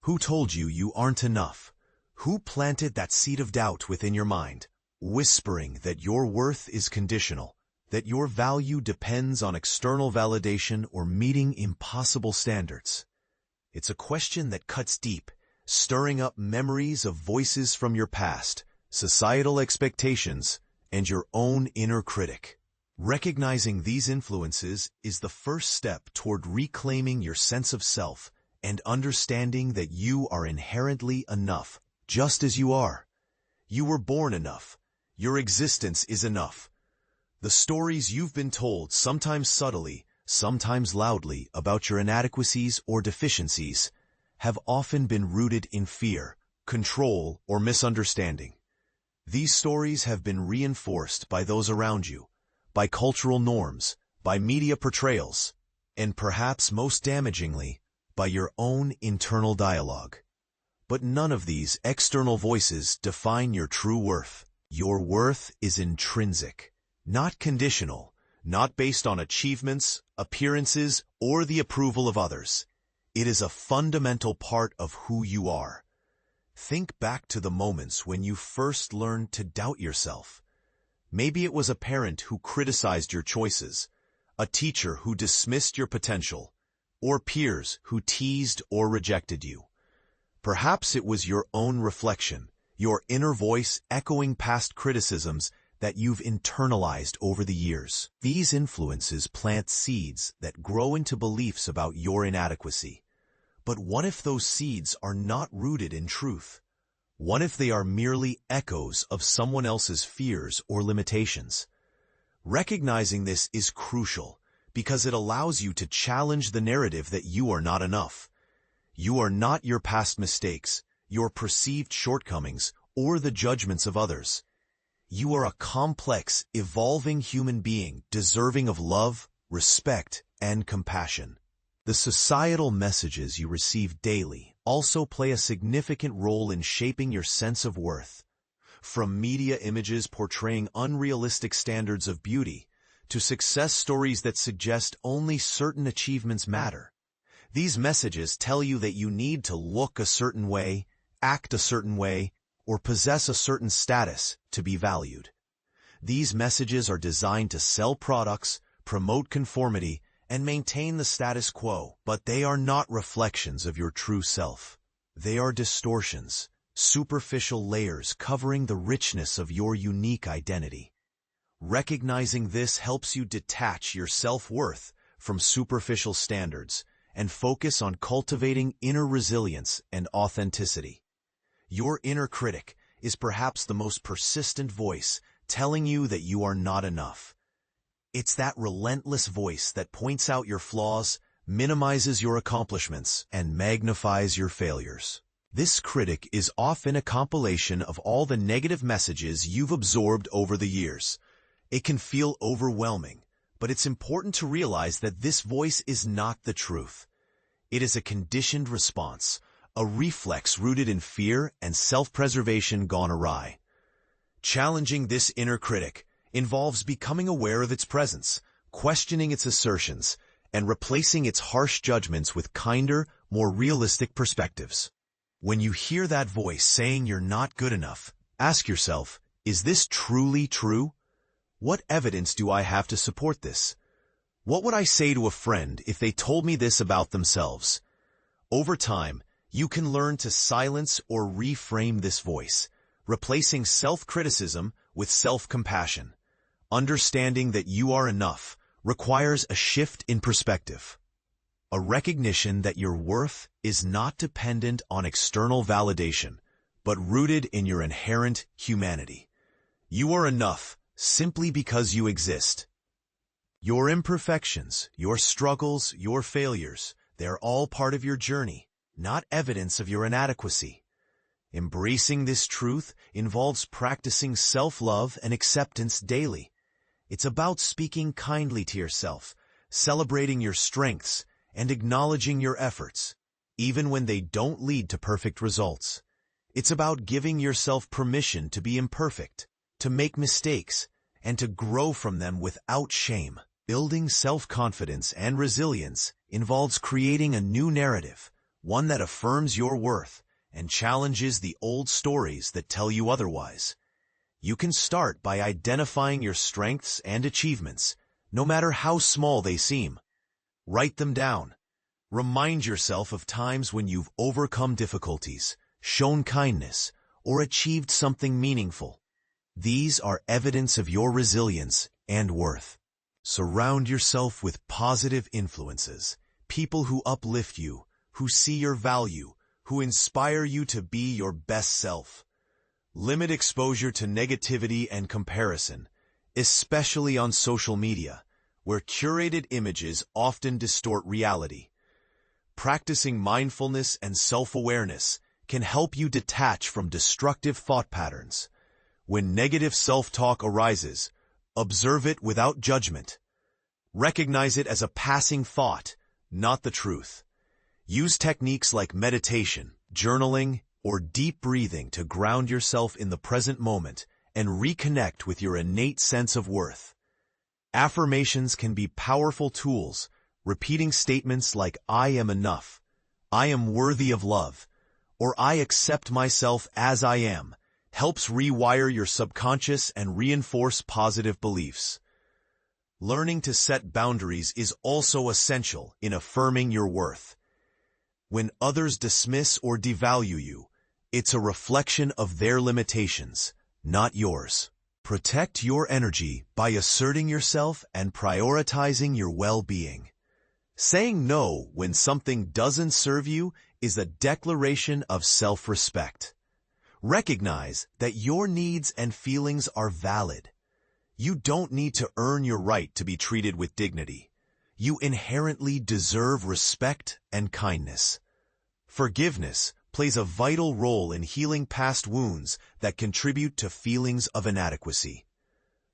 Who told you you aren't enough? Who planted that seed of doubt within your mind, whispering that your worth is conditional, that your value depends on external validation or meeting impossible standards? It's a question that cuts deep, stirring up memories of voices from your past, societal expectations, and your own inner critic. Recognizing these influences is the first step toward reclaiming your sense of self and understanding that you are inherently enough, just as you are. You were born enough. Your existence is enough. The stories you've been told, sometimes subtly, sometimes loudly, about your inadequacies or deficiencies, have often been rooted in fear, control, or misunderstanding. These stories have been reinforced by those around you, by cultural norms, by media portrayals, and perhaps most damagingly, by your own internal dialogue. But none of these external voices define your true worth. Your worth is intrinsic, not conditional, not based on achievements, appearances, or the approval of others. It is a fundamental part of who you are. Think back to the moments when you first learned to doubt yourself. Maybe it was a parent who criticized your choices, a teacher who dismissed your potential, or peers who teased or rejected you. Perhaps it was your own reflection, your inner voice echoing past criticisms that you've internalized over the years. These influences plant seeds that grow into beliefs about your inadequacy. But what if those seeds are not rooted in truth? What if they are merely echoes of someone else's fears or limitations? Recognizing this is crucial because it allows you to challenge the narrative that you are not enough. You are not your past mistakes, your perceived shortcomings, or the judgments of others. You are a complex, evolving human being deserving of love, respect, and compassion. The societal messages you receive daily also play a significant role in shaping your sense of worth. From media images portraying unrealistic standards of beauty to success stories that suggest only certain achievements matter, these messages tell you that you need to look a certain way, act a certain way, or possess a certain status to be valued. These messages are designed to sell products, promote conformity, and maintain the status quo, but they are not reflections of your true self. They are distortions, superficial layers covering the richness of your unique identity. Recognizing this helps you detach your self-worth from superficial standards and focus on cultivating inner resilience and authenticity. Your inner critic is perhaps the most persistent voice telling you that you are not enough. It's that relentless voice that points out your flaws, minimizes your accomplishments, and magnifies your failures. This critic is often a compilation of all the negative messages you've absorbed over the years. It can feel overwhelming, but it's important to realize that this voice is not the truth. It is a conditioned response, a reflex rooted in fear and self-preservation gone awry. Challenging this inner critic involves becoming aware of its presence, questioning its assertions, and replacing its harsh judgments with kinder, more realistic perspectives. When you hear that voice saying you're not good enough, ask yourself, is this truly true? What evidence do I have to support this? What would I say to a friend if they told me this about themselves? Over time, you can learn to silence or reframe this voice, replacing self-criticism with self-compassion. Understanding that you are enough requires a shift in perspective, a recognition that your worth is not dependent on external validation, but rooted in your inherent humanity. You are enough simply because you exist. Your imperfections, your struggles, your failures, they're all part of your journey, not evidence of your inadequacy. Embracing this truth involves practicing self-love and acceptance daily. It's about speaking kindly to yourself, celebrating your strengths, and acknowledging your efforts, even when they don't lead to perfect results. It's about giving yourself permission to be imperfect, to make mistakes, and to grow from them without shame. Building self-confidence and resilience involves creating a new narrative, one that affirms your worth and challenges the old stories that tell you otherwise. You can start by identifying your strengths and achievements, no matter how small they seem. Write them down. Remind yourself of times when you've overcome difficulties, shown kindness, or achieved something meaningful. These are evidence of your resilience and worth. Surround yourself with positive influences, people who uplift you, who see your value, who inspire you to be your best self. Limit exposure to negativity and comparison, especially on social media, where curated images often distort reality. Practicing mindfulness and self-awareness can help you detach from destructive thought patterns. When negative self-talk arises, observe it without judgment. Recognize it as a passing thought, not the truth. Use techniques like meditation, journaling, or deep breathing to ground yourself in the present moment and reconnect with your innate sense of worth. Affirmations can be powerful tools. Repeating statements like, "I am enough," "I am worthy of love," or "I accept myself as I am," helps rewire your subconscious and reinforce positive beliefs. Learning to set boundaries is also essential in affirming your worth. When others dismiss or devalue you, it's a reflection of their limitations, not yours. Protect your energy by asserting yourself and prioritizing your well-being. Saying no when something doesn't serve you is a declaration of self-respect. Recognize that your needs and feelings are valid. You don't need to earn your right to be treated with dignity. You inherently deserve respect and kindness. Forgiveness plays a vital role in healing past wounds that contribute to feelings of inadequacy.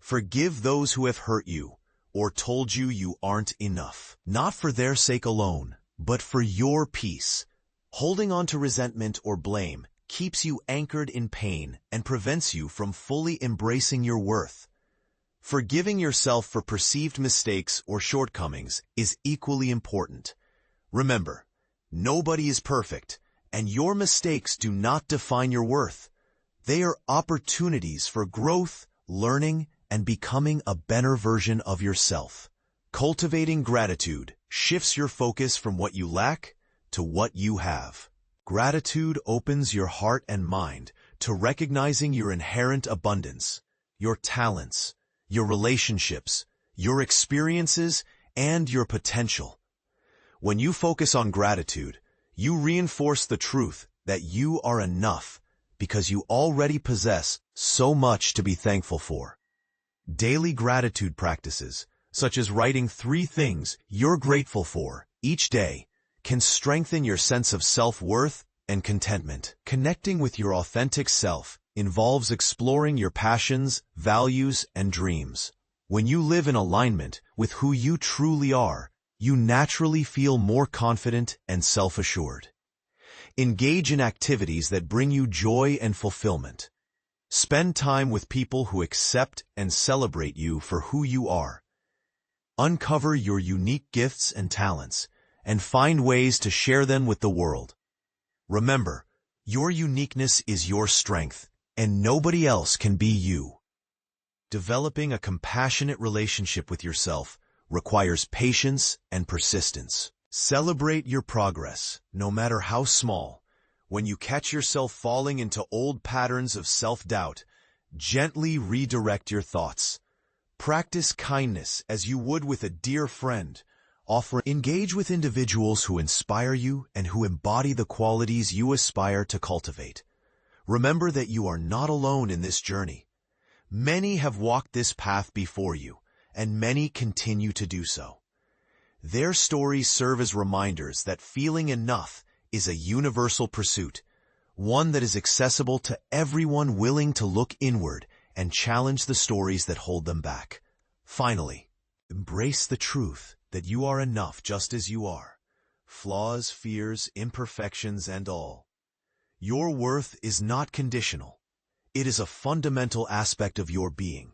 Forgive those who have hurt you or told you you aren't enough, not for their sake alone, but for your peace. Holding on to resentment or blame keeps you anchored in pain and prevents you from fully embracing your worth. Forgiving yourself for perceived mistakes or shortcomings is equally important. Remember, nobody is perfect, and your mistakes do not define your worth. They are opportunities for growth, learning, and becoming a better version of yourself. Cultivating gratitude shifts your focus from what you lack to what you have. Gratitude opens your heart and mind to recognizing your inherent abundance, your talents, your relationships, your experiences, and your potential. When you focus on gratitude, you reinforce the truth that you are enough because you already possess so much to be thankful for. Daily gratitude practices, such as writing 3 things you're grateful for each day, can strengthen your sense of self-worth and contentment. Connecting with your authentic self involves exploring your passions, values, and dreams. When you live in alignment with who you truly are, you naturally feel more confident and self-assured. Engage in activities that bring you joy and fulfillment. Spend time with people who accept and celebrate you for who you are. Uncover your unique gifts and talents, and find ways to share them with the world. Remember, your uniqueness is your strength, and nobody else can be you. Developing a compassionate relationship with yourself requires patience and persistence. Celebrate your progress, no matter how small. When you catch yourself falling into old patterns of self-doubt, gently redirect your thoughts. Practice kindness as you would with a dear friend. Engage with individuals who inspire you and who embody the qualities you aspire to cultivate. Remember that you are not alone in this journey. Many have walked this path before you, and many continue to do so. Their stories serve as reminders that feeling enough is a universal pursuit, one that is accessible to everyone willing to look inward and challenge the stories that hold them back. Finally, embrace the truth that you are enough just as you are, flaws, fears, imperfections, and all. Your worth is not conditional. It is a fundamental aspect of your being.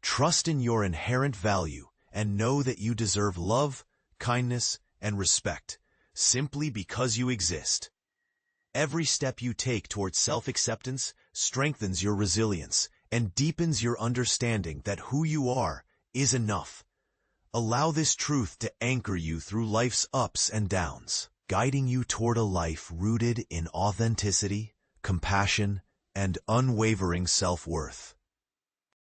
Trust in your inherent value and know that you deserve love, kindness, and respect, simply because you exist. Every step you take towards self-acceptance strengthens your resilience and deepens your understanding that who you are is enough. Allow this truth to anchor you through life's ups and downs, guiding you toward a life rooted in authenticity, compassion, and unwavering self-worth.